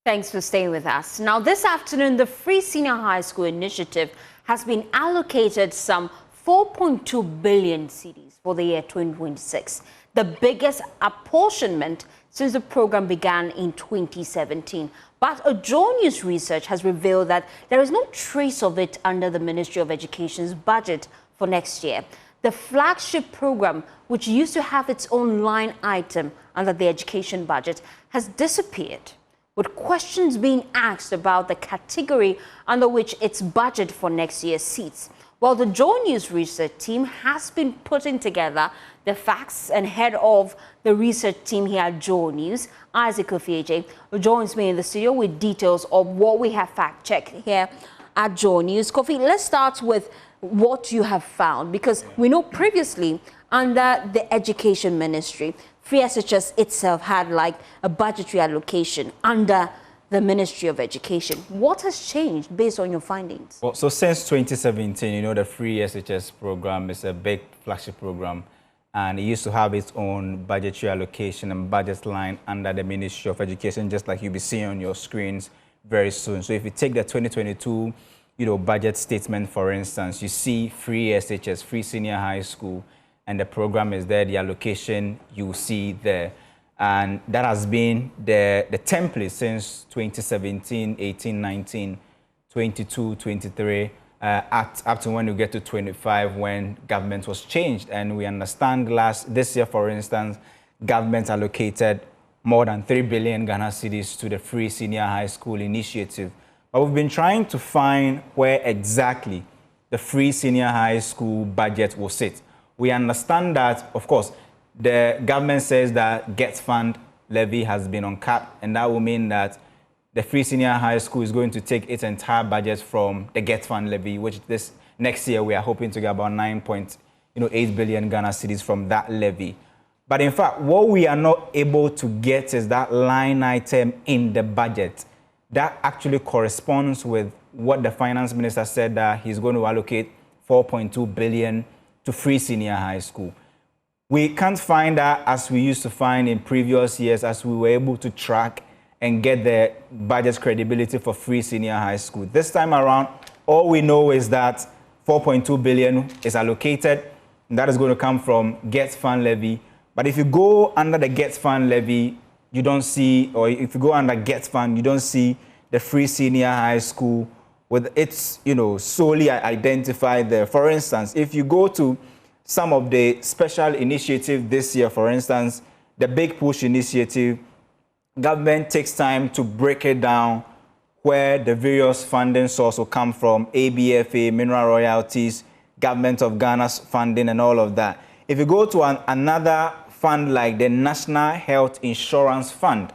Thanks for staying with us. Now, this afternoon, the Free Senior High School Initiative has been allocated some 4.2 billion cedis for the year 2026, the biggest apportionment since the program began in 2017. But a Joy News research has revealed that there is no trace of it under the Ministry of Education's budget for next year. The flagship program, which used to have its own line item under the education budget, has disappeared, with questions being asked about the category under which its budget for next year sits. Well, the Joy News research team has been putting together the facts, and head of the research team here at Joy News, Isaac Ofieje, joins me in the studio with details of what we have fact-checked here at Joy News. Kofi, let's start with what you have found, because we know previously under the Education Ministry, Free SHS itself had like a budgetary allocation under the Ministry of Education. What has changed based on your findings? Well, so since 2017, you know, the Free SHS program is a big flagship program, and it used to have its own budgetary allocation and budget line under the Ministry of Education, just like you'll be seeing on your screens very soon. So if you take the 2022, budget statement, for instance, you see Free SHS, Free Senior High School, and the program is there, the allocation you see there. And that has been the template since 2017, 18, 19, 22, 23, up to when you get to 25, when government was changed. And we understand this year, for instance, government allocated more than 3 billion Ghana cedis to the Free Senior High School initiative. But we've been trying to find where exactly the Free Senior High School budget will sit. We understand that, of course, the government says that Ghs fund levy has been uncapped, and that will mean that the Free Senior High School is going to take its entire budget from the Ghs fund levy, which this next year we are hoping to get about 9.8 billion Ghana cedis from that levy. But in fact, what we are not able to get is that line item in the budget that actually corresponds with what the finance minister said, that he's going to allocate 4.2 billion to Free Senior High School. We can't find that as we used to find in previous years, as we were able to track and get the budget credibility for Free Senior High School. This time around, all we know is that 4.2 billion is allocated, and that is going to come from Ghs fund levy. But if you go under the Ghs fund levy, you don't see, or if you go under Ghs fund, you don't see the Free Senior High School with its, solely identified there. For instance, if you go to some of the special initiatives this year, for instance, the Big Push initiative, government takes time to break it down where the various funding sources will come from, ABFA, mineral royalties, Government of Ghana's funding, and all of that. If you go to another fund like the National Health Insurance Fund,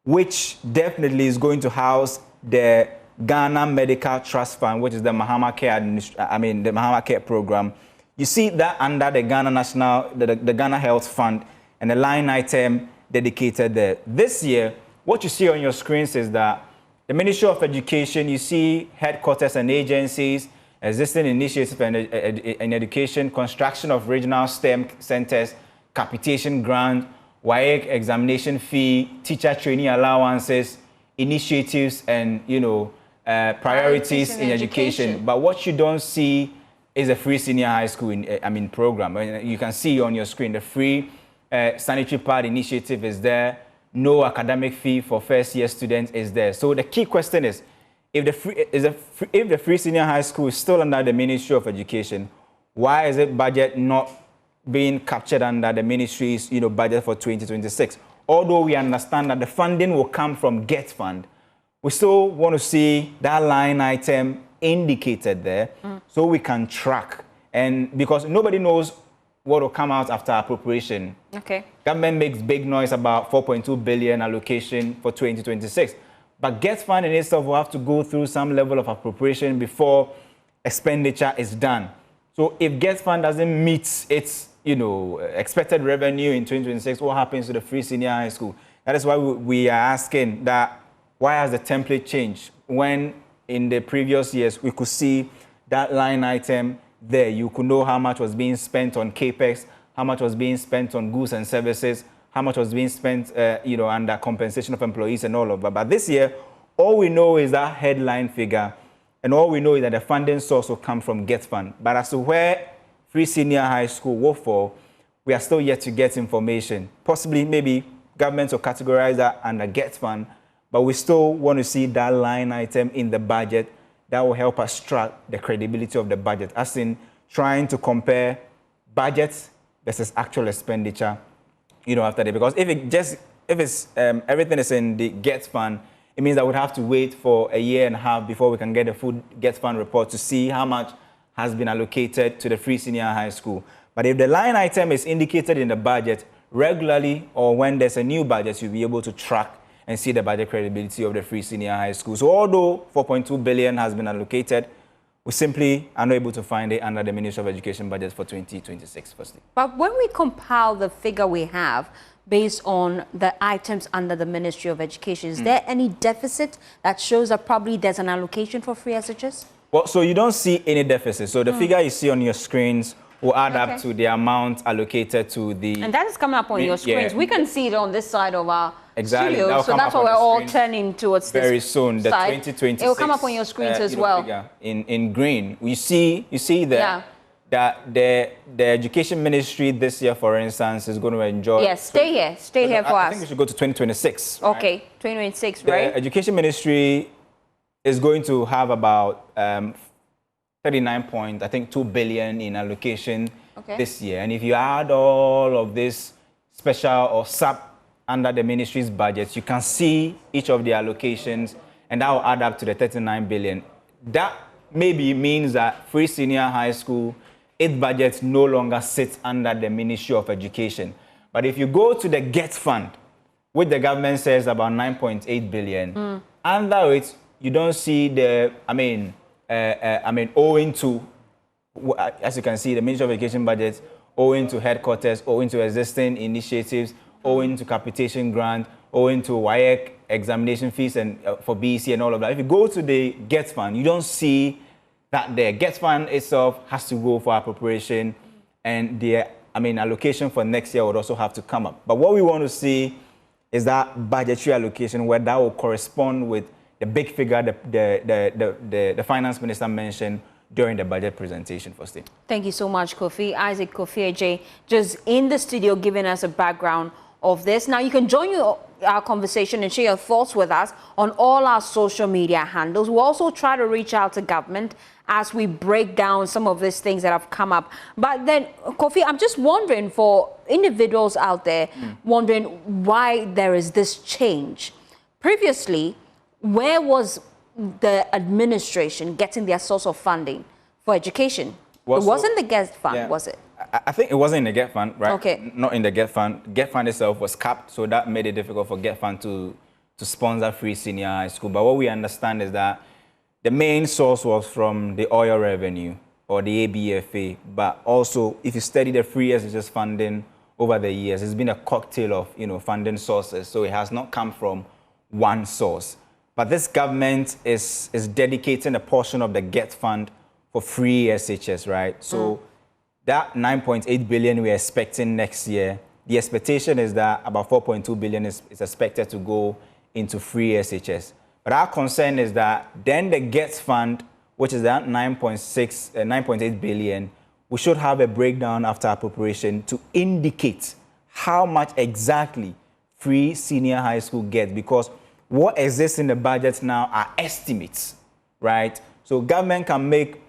which definitely is going to house the Ghana Medical Trust Fund, which is the Mahama Care program. You see that under the the Ghana Health Fund, and the line item dedicated there. This year, what you see on your screens is that the Ministry of Education, you see headquarters and agencies, existing initiatives in education, construction of regional STEM centers, capitation grant, WAEC examination fee, teacher training allowances, initiatives, and priorities in education. But what you don't see is a Free Senior High School program. You can see on your screen the free sanitary pad initiative is there. No academic fee for first-year students is there. So the key question is, if the Free Senior High School is still under the Ministry of Education, why is it budget not being captured under the ministry's budget for 2026? Although we understand that the funding will come from Ghs fund, we still want to see that line item indicated there so we can track. And because nobody knows what will come out after appropriation. Okay. Government makes big noise about 4.2 billion allocation for 2026. But Ghs fund in itself will have to go through some level of appropriation before expenditure is done. So if Ghs fund doesn't meet its expected revenue in 2026, what happens to the Free Senior High School? That is why we are asking that, why has the template changed when in the previous years we could see that line item there? You could know how much was being spent on capex, how much was being spent on goods and services, how much was being spent, under compensation of employees and all of that. But this year, all we know is that headline figure, and all we know is that the funding source will come from Get Fund. But as to where Free Senior High School will fall, we are still yet to get information. Possibly, maybe government will categorize that under Get Fund, but we still want to see that line item in the budget that will help us track the credibility of the budget, as in trying to compare budgets versus actual expenditure, after that. Because if everything is in the Get Fund, it means that we'd have to wait for a year and a half before we can get a full Get Fund report to see how much has been allocated to the Free Senior High School. But if the line item is indicated in the budget regularly, or when there's a new budget, you'll be able to track and see the budget credibility of the Free Senior High School. So although 4.2 billion has been allocated, we simply are not able to find it under the Ministry of Education budget for 2026, firstly. But when we compile the figure we have based on the items under the Ministry of Education, is there any deficit that shows that probably there's an allocation for free SHS? Well, so you don't see any deficit. So the figure you see on your screens will add up to the amount allocated to the... And that is coming up on your screens. Yeah. We can see it on this side of our studio, so that's what we're all turning towards very this soon. The side. 2026 it will come up on your screens as well. Figure in green. You see there that the Education Ministry this year, for instance, is going to enjoy... Yes, stay here for us. I think we should go to 2026. Okay, right? 2026, right? The Education Ministry is going to have about 39.2 billion in allocation this year. And if you add all of this special or sub under the ministry's budget, you can see each of the allocations, and that will add up to the 39 billion. That maybe means that Free Senior High School, its budget no longer sits under the Ministry of Education. But if you go to the Get Fund, which the government says about 9.8 billion, under it, you don't see the, owing to, as you can see, the Ministry of Education budget, owing to headquarters, owing to existing initiatives, owing to capitation grant, owing to WAEC examination fees and for BEC and all of that. If you go to the Get Fund, you don't see that the Get Fund itself has to go for appropriation, and the allocation for next year would also have to come up. But what we want to see is that budgetary allocation where that will correspond with the big figure the finance minister mentioned during the budget presentation for state. Thank you so much, Kofi. Isaac Kofi Ajay, just in the studio giving us a background of this. Now you can join our conversation and share your thoughts with us on all our social media handles. We'll also try to reach out to government as we break down some of these things that have come up. But then, Kofi, I'm just wondering, for individuals out there wondering why there is this change. Previously, where was the administration getting their source of funding for education? It wasn't the Get Fund, was it? I think it wasn't in the Get Fund, right? Okay. Not in the Get Fund. Get Fund itself was capped, so that made it difficult for Get Fund to sponsor Free Senior High School. But what we understand is that the main source was from the oil revenue, or the ABFA. But also, if you study the free SHS funding over the years, it's been a cocktail of funding sources. So it has not come from one source. But this government is dedicating a portion of the Get Fund for free SHS, right? So that 9.8 billion we're expecting next year, the expectation is that about 4.2 billion is expected to go into free SHS. But our concern is that then the Get Fund, which is that 9.8 billion, we should have a breakdown after appropriation to indicate how much exactly Free Senior High School gets, because what exists in the budget now are estimates, right? So government can make,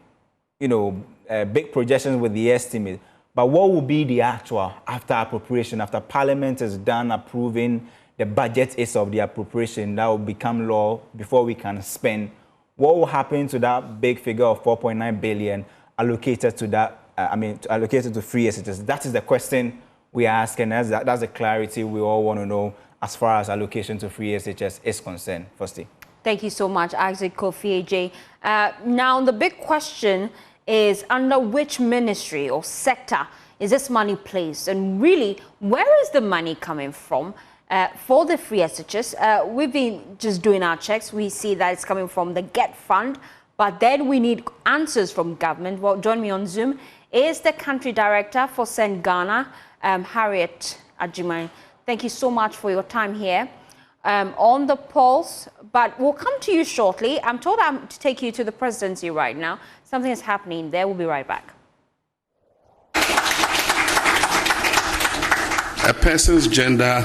big projections with the estimate, but what will be the actual after appropriation, after Parliament is done approving the budget is of the appropriation that will become law before we can spend? What will happen to that big figure of 4.9 billion allocated to that? Allocated to free SHS? That is the question we ask, and that's the clarity we all want to know as far as allocation to free SHS is concerned. Firstly. Thank you so much, Isaac Kofi Ajay. Now, the big question is, under which ministry or sector is this money placed? And really, where is the money coming from for the free SHS? We've been just doing our checks. We see that it's coming from the Get Fund, but then we need answers from government. Well, join me on Zoom is the country director for Send Ghana, Harriet Ajimai. Thank you so much for your time here on The Pulse. But we'll come to you shortly. I'm told I'm to take you to the presidency right now. Something is happening there. We'll be right back. A person's gender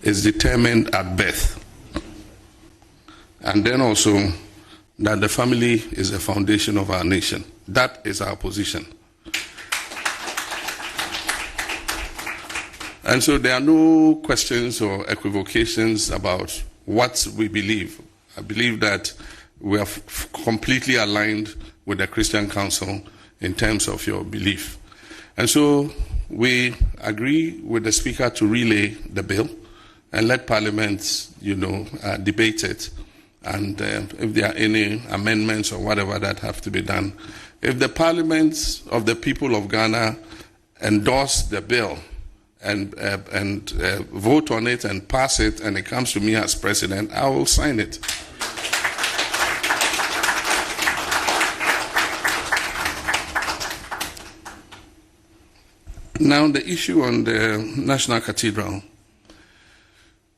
is determined at birth. And then also that the family is the foundation of our nation. That is our position. And so there are no questions or equivocations about what we believe. I believe that we are completely aligned with the Christian Council in terms of your belief. And so we agree with the Speaker to relay the bill and let Parliament, debate it. And if there are any amendments or whatever that have to be done, if the Parliament of the people of Ghana endorse the bill and vote on it and pass it, and it comes to me as president, I will sign it. Now, the issue on the National Cathedral.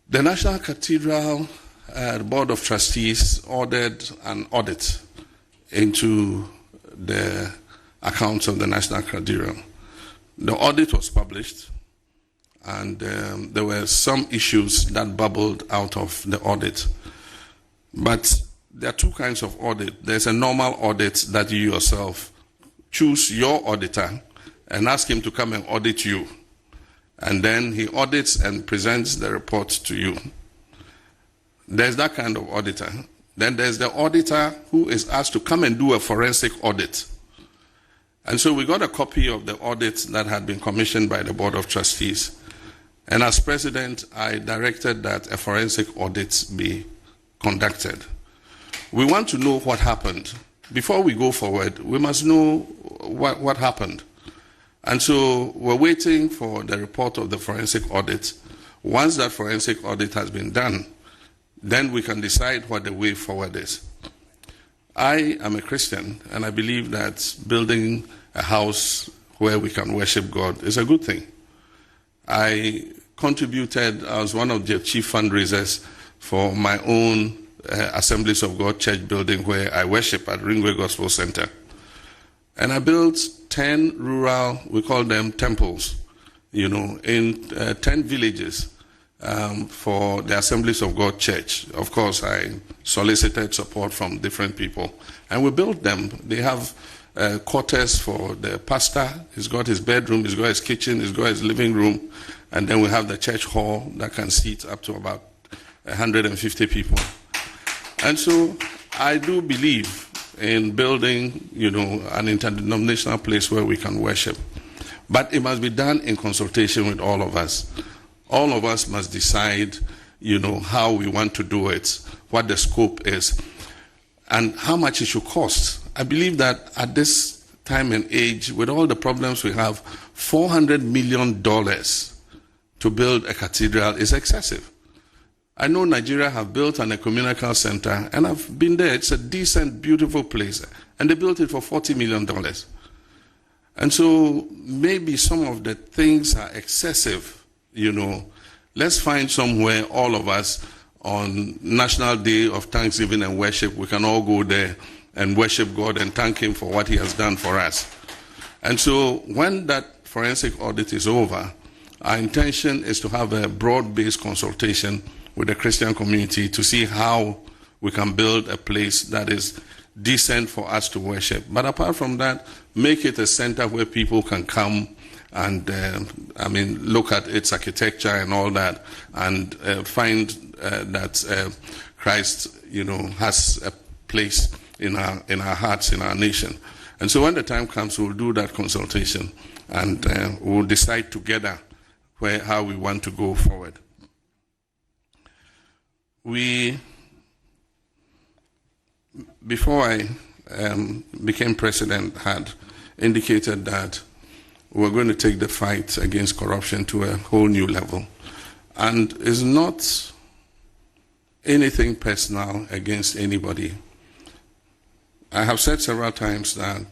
The National Cathedral Board of Trustees ordered an audit into the accounts of the National Cathedral. The audit was published, and there were some issues that bubbled out of the audit. But there are two kinds of audit. There's a normal audit that you yourself choose your auditor and ask him to come and audit you. And then he audits and presents the report to you. There's that kind of auditor. Then there's the auditor who is asked to come and do a forensic audit. And so we got a copy of the audit that had been commissioned by the Board of Trustees. And as president, I directed that a forensic audit be conducted. We want to know what happened. Before we go forward, we must know what happened. And so we're waiting for the report of the forensic audit. Once that forensic audit has been done, then we can decide what the way forward is. I am a Christian, and I believe that building a house where we can worship God is a good thing. I contributed as one of the chief fundraisers for my own Assemblies of God church building where I worship at Ringway Gospel Center. And I built 10 rural, we call them temples, in 10 villages for the Assemblies of God Church. Of course, I solicited support from different people. And we built them. They have quarters for the pastor. He's got his bedroom, he's got his kitchen, he's got his living room. And then we have the church hall that can seat up to about 150 people. And so I do believe in building, an interdenominational place where we can worship. But it must be done in consultation with all of us. All of us must decide, how we want to do it, what the scope is, and how much it should cost. I believe that at this time and age, with all the problems we have, $400 million to build a cathedral is excessive. I know Nigeria have built an ecumenical center, and I've been there. It's a decent, beautiful place. And they built it for $40 million. And so maybe some of the things are excessive, Let's find somewhere, all of us, on National Day of Thanksgiving and Worship, we can all go there and worship God and thank Him for what He has done for us. And so when that forensic audit is over, our intention is to have a broad-based consultation with the Christian community to see how we can build a place that is decent for us to worship. But apart from that, make it a center where people can come and, look at its architecture and all that, and find that Christ, has a place in our hearts, in our nation. And so when the time comes, we'll do that consultation, and we'll decide together how we want to go forward. Before I became president, had indicated that we're going to take the fight against corruption to a whole new level. And it's not anything personal against anybody. I have said several times that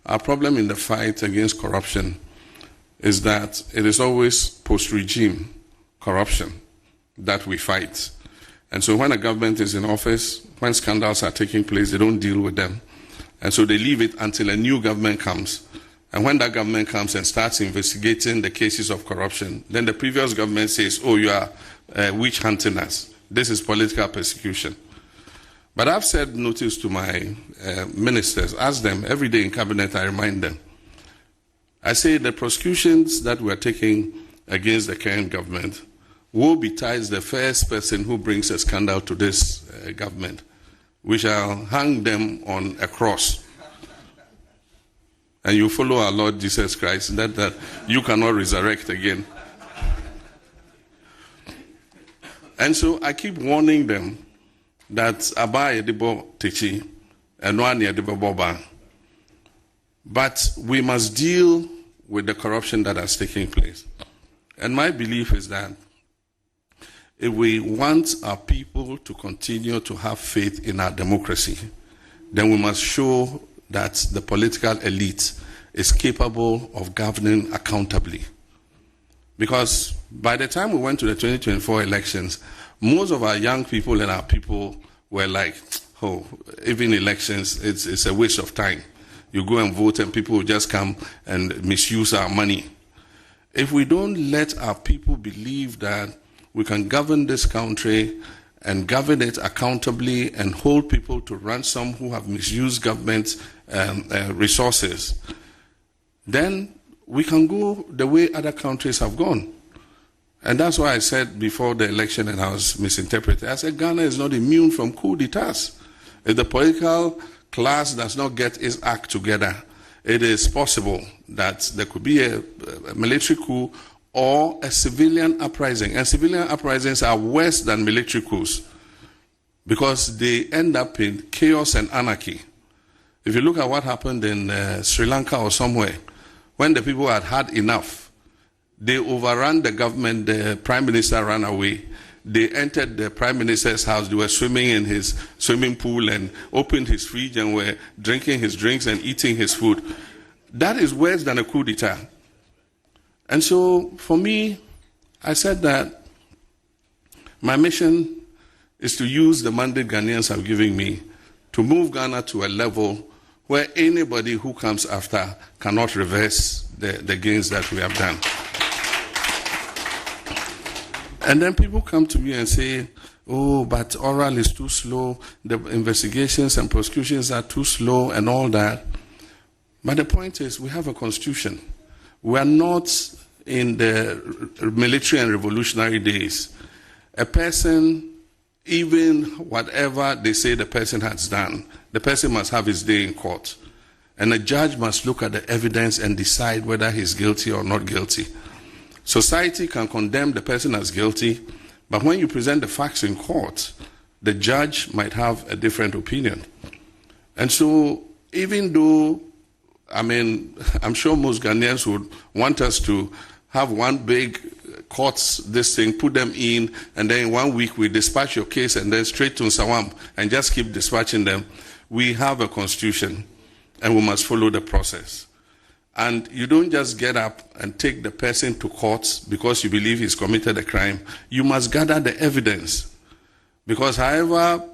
our problem in the fight against corruption is that it is always post-regime corruption that we fight. And so when a government is in office, when scandals are taking place, they don't deal with them. And so they leave it until a new government comes. And when that government comes and starts investigating the cases of corruption, then the previous government says, oh, you are witch hunting us. This is political persecution. But I've said notice to my ministers, ask them every day in cabinet, I remind them. I say the prosecutions that we're taking against the current government woe betides the first person who brings a scandal to this government. We shall hang them on a cross. And you follow our Lord Jesus Christ, that you cannot resurrect again. And so I keep warning them that Aba Yedibo Techi and Noan Yedibo Boba. But we must deal with the corruption that has taken place. And my belief is that if we want our people to continue to have faith in our democracy, then we must show that the political elite is capable of governing accountably. Because by the time we went to the 2024 elections, most of our young people and our people were like, oh, even elections, it's a waste of time. You go and vote and people will just come and misuse our money. If we don't let our people believe that we can govern this country and govern it accountably and hold people to ransom who have misused government resources, then we can go the way other countries have gone. And that's why I said before the election, and I was misinterpreted, I said Ghana is not immune from coup d'etats. If the political class does not get its act together, it is possible that there could be a military coup or a civilian uprising. And civilian uprisings are worse than military coups because they end up in chaos and anarchy. If you look at what happened in Sri Lanka or somewhere, when the people had had enough, they overran the government, the prime minister ran away. They entered the prime minister's house, they were swimming in his swimming pool and opened his fridge and were drinking his drinks and eating his food. That is worse than a coup d'etat. And so for me, I said that my mission is to use the mandate Ghanaians have given me to move Ghana to a level where anybody who comes after cannot reverse the gains that we have done. And then people come to me and say, oh, but oral is too slow, the investigations and prosecutions are too slow and all that. But the point is, we have a constitution. We are not in the military and revolutionary days. A person, even whatever they say the person has done, the person must have his day in court. And a judge must look at the evidence and decide whether he's guilty or not guilty. Society can condemn the person as guilty, but when you present the facts in court, the judge might have a different opinion. And so, even though, I'm sure most Ghanaians would want us to have one big courts, this thing, put them in, and then in 1 week we dispatch your case and then straight to Nsawam and just keep dispatching them. We have a constitution and we must follow the process. And you don't just get up and take the person to court because you believe he's committed a crime. You must gather the evidence. Because however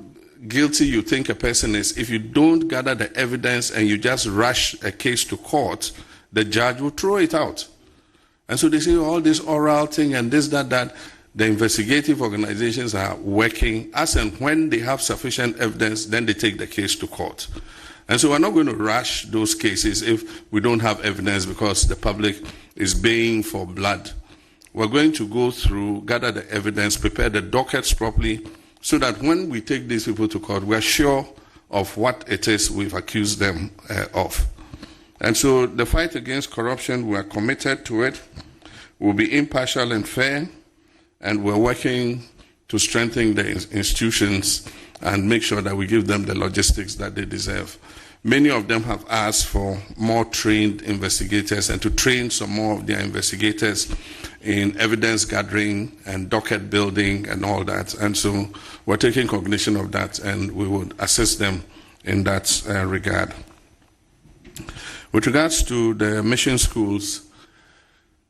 guilty you think a person is, if you don't gather the evidence and you just rush a case to court, the judge will throw it out. And so they say all this oral thing and this, that. The investigative organizations are working as and when they have sufficient evidence, then they take the case to court. And so we're not going to rush those cases if we don't have evidence because the public is baying for blood. We're going to go through, gather the evidence, prepare the dockets properly, so that when we take these people to court, we're sure of what it is we've accused them of. And so the fight against corruption, we're committed to it. We'll be impartial and fair, and we're working to strengthen the institutions and make sure that we give them the logistics that they deserve. Many of them have asked for more trained investigators and to train some more of their investigators in evidence gathering and docket building and all that. And so we're taking cognition of that and we would assist them in that regard. With regards to the mission schools,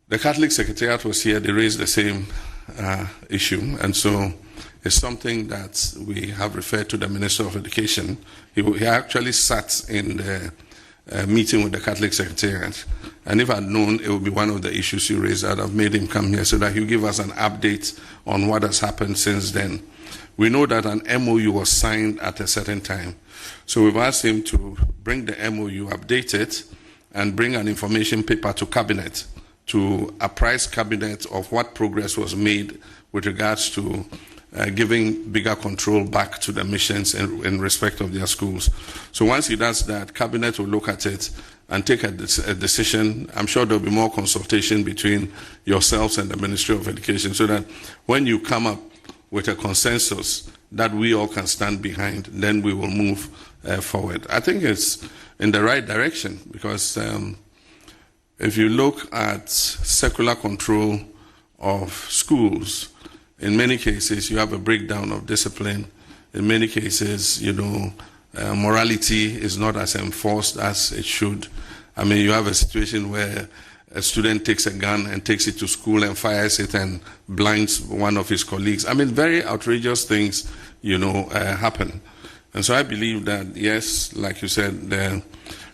the Catholic Secretariat was here, they raised the same issue, and so it's something that we have referred to the Minister of Education. He actually sat in the meeting with the Catholic Secretariat, and if I'd known it would be one of the issues you raised, I'd have made him come here so that he'll give us an update on what has happened since then. We know that an MOU was signed at a certain time, so we've asked him to bring the MOU, update it, and bring an information paper to Cabinet to apprise Cabinet of what progress was made with regards to giving bigger control back to the missions in respect of their schools. So once he does that, Cabinet will look at it and take a decision. I'm sure there'll be more consultation between yourselves and the Ministry of Education so that when you come up with a consensus that we all can stand behind, then we will move forward. I think it's in the right direction because if you look at secular control of schools, in many cases, you have a breakdown of discipline. In many cases, morality is not as enforced as it should. I mean, you have a situation where a student takes a gun and takes it to school and fires it and blinds one of his colleagues. I mean, very outrageous things, happen. And so I believe that, yes, like you said, the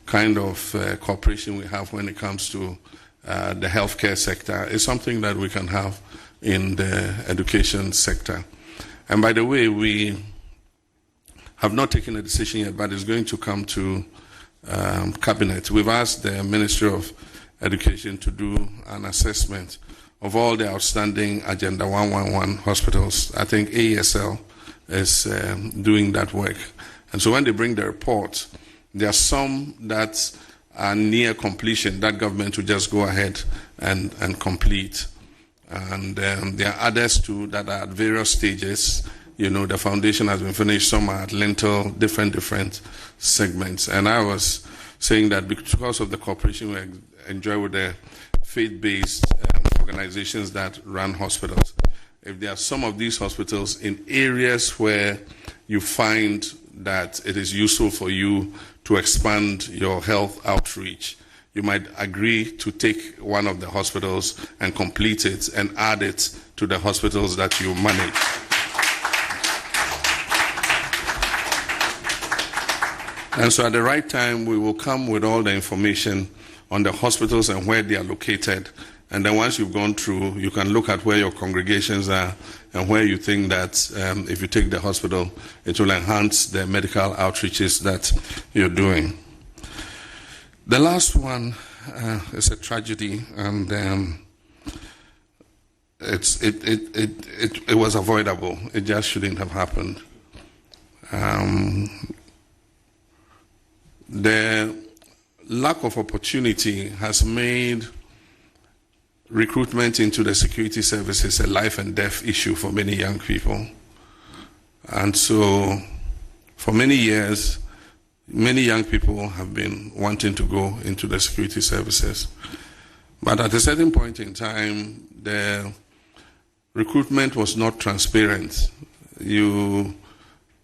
kind of cooperation we have when it comes to the healthcare sector is something that we can have in the education sector. And by the way, we have not taken a decision yet, but it's going to come to Cabinet. We've asked the Ministry of Education to do an assessment of all the outstanding Agenda 111 hospitals. I think AESL is doing that work. And so when they bring the report, there are some that are near completion that government will just go ahead and complete. And there are others too that are at various stages. The foundation has been finished, some are at lintel, different segments. And I was saying that because of the cooperation we enjoy with the faith-based organizations that run hospitals, if there are some of these hospitals in areas where you find that it is useful for you to expand your health outreach, you might agree to take one of the hospitals and complete it and add it to the hospitals that you manage. And so at the right time, we will come with all the information on the hospitals and where they are located. And then once you've gone through, you can look at where your congregations are and where you think that if you take the hospital, it will enhance the medical outreaches that you're doing. The last one is a tragedy, and it was avoidable. It just shouldn't have happened. The lack of opportunity has made recruitment into the security services a life and death issue for many young people. And so for many years, many young people have been wanting to go into the security services. But at a certain point in time, the recruitment was not transparent. You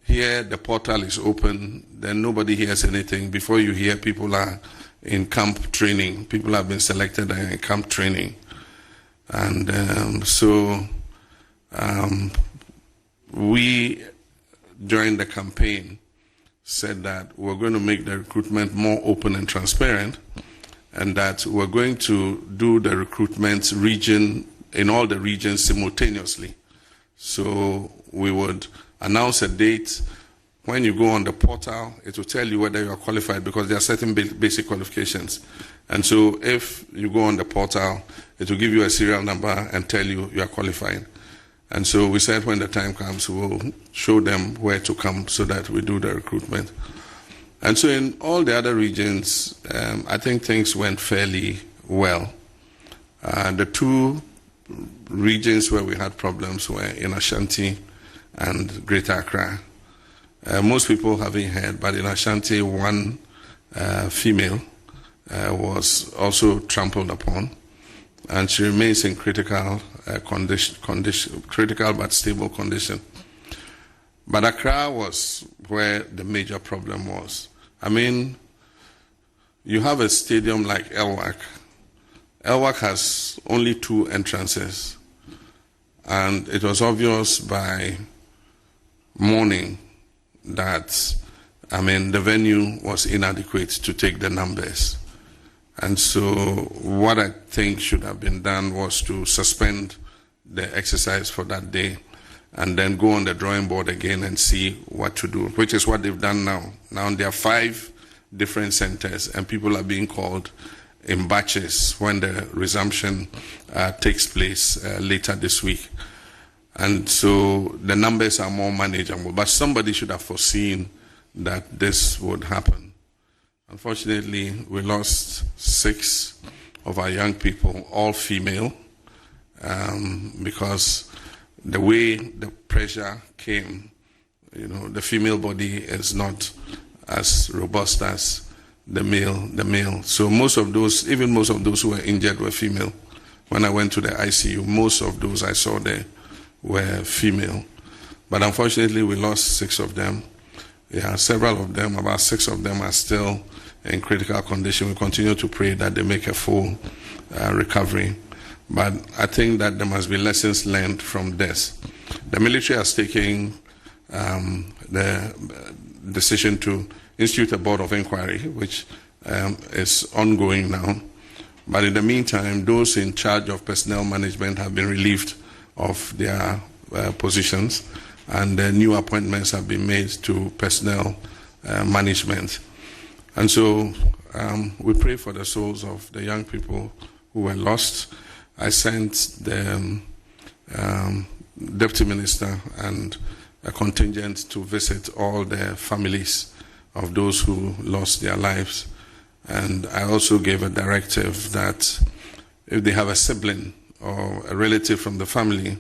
hear the portal is open, then nobody hears anything. Before you hear, people are in camp training. People have been selected and in camp training. And so we, during the campaign, said that we're going to make the recruitment more open and transparent, and that we're going to do the recruitment in all the regions simultaneously. So we would announce a date. When you go on the portal, it will tell you whether you are qualified because there are certain basic qualifications. And so if you go on the portal, it will give you a serial number and tell you you are qualified. And so we said when the time comes, we'll show them where to come so that we do the recruitment. And so in all the other regions, I think things went fairly well. The two regions where we had problems were in Ashanti and Greater Accra. Most people haven't heard, but in Ashanti, one female was also trampled upon, and she remains in critical critical but stable condition. But Accra was where the major problem was. I mean, you have a stadium like Elwak. Elwak has only 2 entrances. And it was obvious by morning that, the venue was inadequate to take the numbers. And so what I think should have been done was to suspend the exercise for that day and then go on the drawing board again and see what to do, which is what they've done now. Now there are 5 different centers and people are being called in batches when the resumption takes place later this week. And so the numbers are more manageable, but somebody should have foreseen that this would happen. Unfortunately, we lost 6 of our young people, all female, because the way the pressure came, the female body is not as robust as the male. So most of those who were injured were female. When I went to the ICU, most of those I saw there were female. But unfortunately, we lost 6 of them. Yeah, several of them, about 6 of them are still in critical condition. We continue to pray that they make a full recovery. But I think that there must be lessons learned from this. The military has taken the decision to institute a board of inquiry, which is ongoing now. But in the meantime, those in charge of personnel management have been relieved of their positions, and new appointments have been made to personnel management. And so we pray for the souls of the young people who were lost. I sent the Deputy Minister and a contingent to visit all the families of those who lost their lives. And I also gave a directive that if they have a sibling or a relative from the family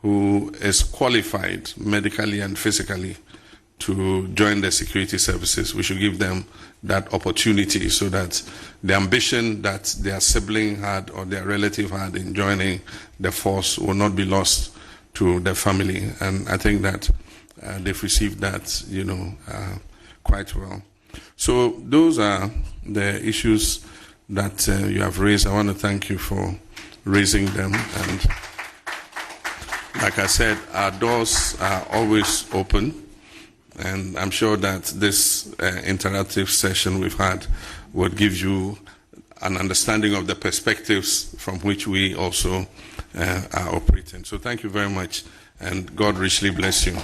who is qualified medically and physically to join the security services, we should give them that opportunity so that the ambition that their sibling had or their relative had in joining the force will not be lost to the family. And I think that they've received that, quite well. So those are the issues that you have raised. I want to thank you for raising them. And like I said, our doors are always open. And I'm sure that this interactive session we've had would give you an understanding of the perspectives from which we also are operating. So thank you very much, and God richly bless you.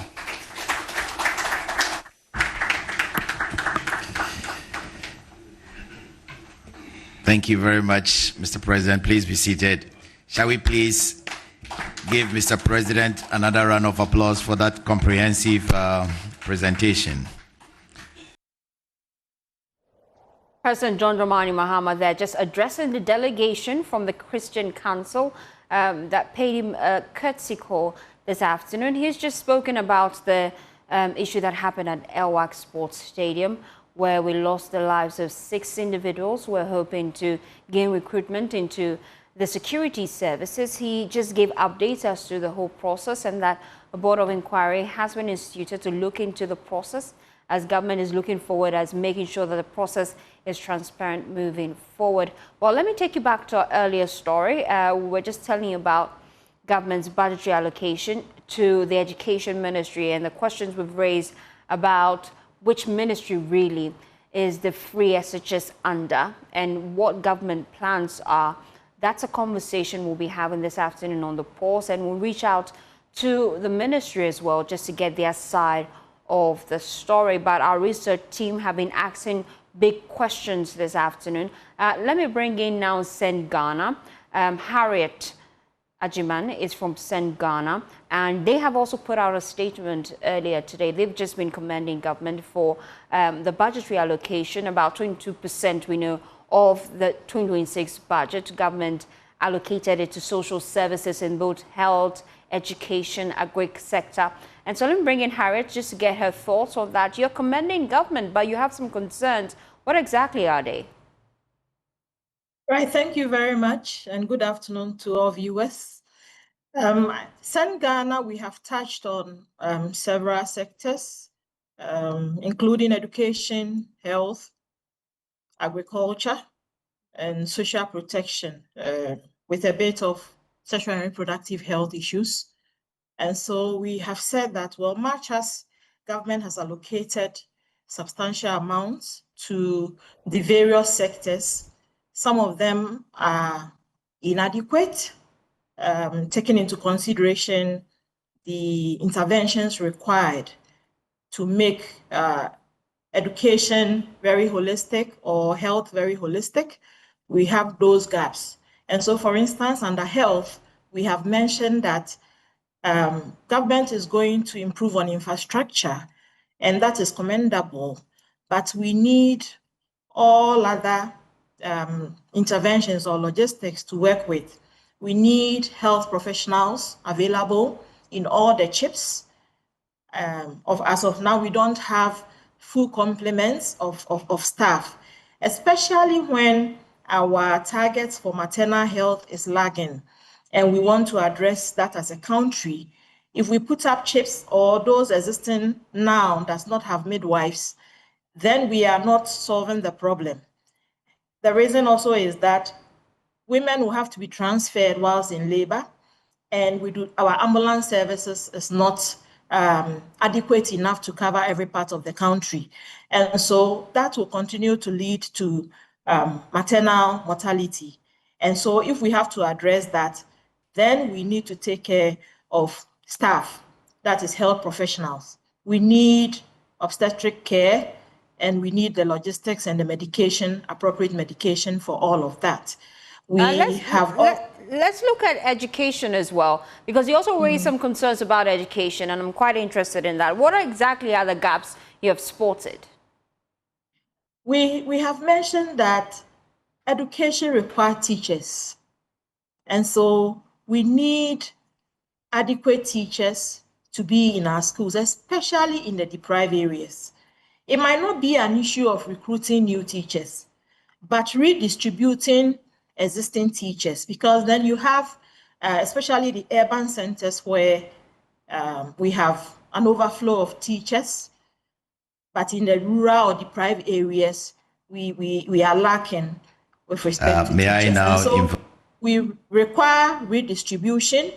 Thank you very much, Mr. President. Please be seated. Shall we please give Mr. President another round of applause for that comprehensive presentation. President John Dramani Mahama there just addressing the delegation from the Christian Council that paid him a courtesy call this afternoon. He's just spoken about the issue that happened at Elwak Sports Stadium, where we lost the lives of 6 individuals. We're hoping to gain recruitment into the security services. He just gave updates as to the whole process and that a board of inquiry has been instituted to look into the process, as government is looking forward as making sure that the process is transparent moving forward. Well, let me take you back to our earlier story. We were just telling you about government's budgetary allocation to the Education Ministry and the questions we've raised about which ministry really is the free SHS under and what government plans are. That's a conversation we'll be having this afternoon on the Pulse, and we'll reach out to the ministry as well just to get their side of the story. But our research team have been asking big questions this afternoon. Let me bring in now St. Ghana. Harriet Ajiman is from St. Ghana, and they have also put out a statement earlier today. They've just been commending government for the budgetary allocation, about 22% we know of the 2026 budget. Government allocated it to social services in both health, education, agri sector. And so let me bring in Harriet just to get her thoughts on that. You're commending government, but you have some concerns. What exactly are they? Right, thank you very much, and good afternoon to all viewers. St. Ghana, we have touched on several sectors, including education, health, agriculture, and social protection, with a bit of sexual and reproductive health issues. And so we have said that, well, much as government has allocated substantial amounts to the various sectors, some of them are inadequate, taking into consideration the interventions required to make education very holistic or health very holistic. We have those gaps. And so, for instance, under health, we have mentioned that government is going to improve on infrastructure, and that is commendable, but we need all other interventions or logistics to work with. We need health professionals available in all the chips. As of now, we don't have full complements of staff, especially when our targets for maternal health is lagging, and we want to address that as a country. If we put up chips or those existing now does not have midwives, then we are not solving the problem. The reason also is that women will have to be transferred whilst in labor, and our ambulance services is not adequate enough to cover every part of the country. And so that will continue to lead to maternal mortality. And so if we have to address that, then we need to take care of staff, that is health professionals. We need obstetric care, and we need the logistics and the medication, appropriate medication for all of that. Let's look at education as well, because you also raised some concerns about education, and I'm quite interested in that. What exactly are the gaps you have spotted? We have mentioned that education requires teachers, and so we need adequate teachers to be in our schools, especially in the deprived areas. It might not be an issue of recruiting new teachers, but redistributing existing teachers, because then you have, especially the urban centers where we have an overflow of teachers, but in the rural or deprived areas, we are lacking with respect to teachers. And so we require redistribution,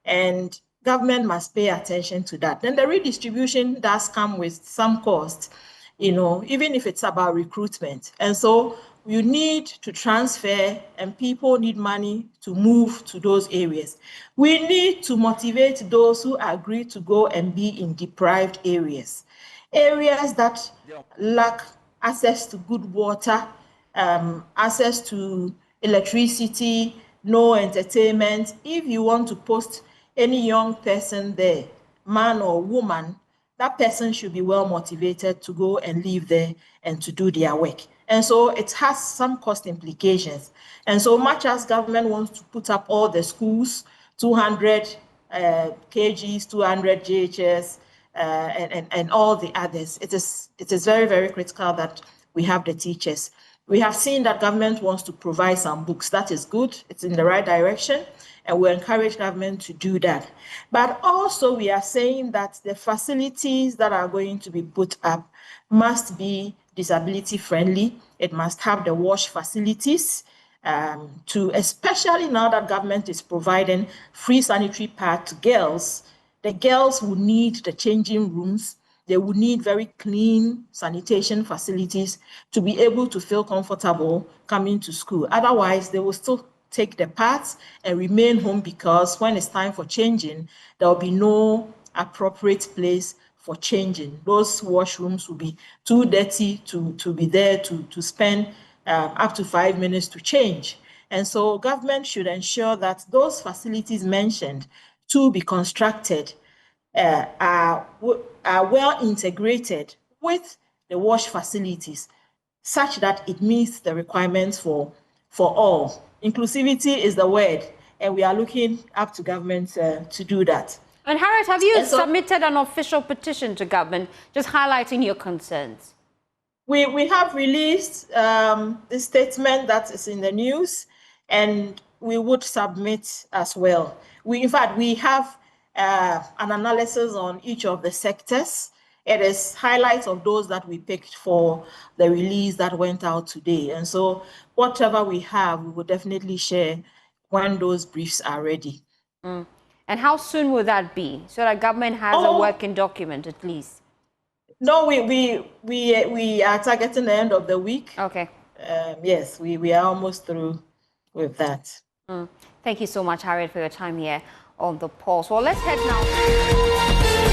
and government must pay attention to that. Then the redistribution does come with some cost, even if it's about recruitment. And so you need to transfer, and people need money to move to those areas. We need to motivate those who agree to go and be in deprived areas that lack access to good water, access to electricity, no entertainment. If you want to post any young person there, man or woman, that person should be well motivated to go and live there and to do their work. And so it has some cost implications. And so much as government wants to put up all the schools, 200 KGs, 200 JHS, and all the others, it is very, very critical that we have the teachers. We have seen that government wants to provide some books. That is good. It's in the right direction, and we encourage government to do that. But also we are saying that the facilities that are going to be put up must be disability friendly. It must have the wash facilities, especially now that government is providing free sanitary pad to girls. The girls will need the changing rooms. They will need very clean sanitation facilities to be able to feel comfortable coming to school. Otherwise, they will still take the pads and remain home, because when it's time for changing, there will be no appropriate place for changing. Those washrooms will be too dirty to be there to spend up to 5 minutes to change. And so government should ensure that those facilities mentioned to be constructed are well integrated with the wash facilities, such that it meets the requirements for all. Inclusivity is the word, and we are looking up to government to do that. And Harriet, have you submitted an official petition to government just highlighting your concerns? We have released the statement that is in the news, and we would submit as well. In fact, we have an analysis on each of the sectors. It is highlights of those that we picked for the release that went out today. And so whatever we have, we will definitely share when those briefs are ready. And how soon will that be? So that government has a working document at least. No, we are targeting the end of the week. Okay. Yes, we are almost through with that. Thank you so much, Harriet, for your time here on The Pulse. Well, let's head now.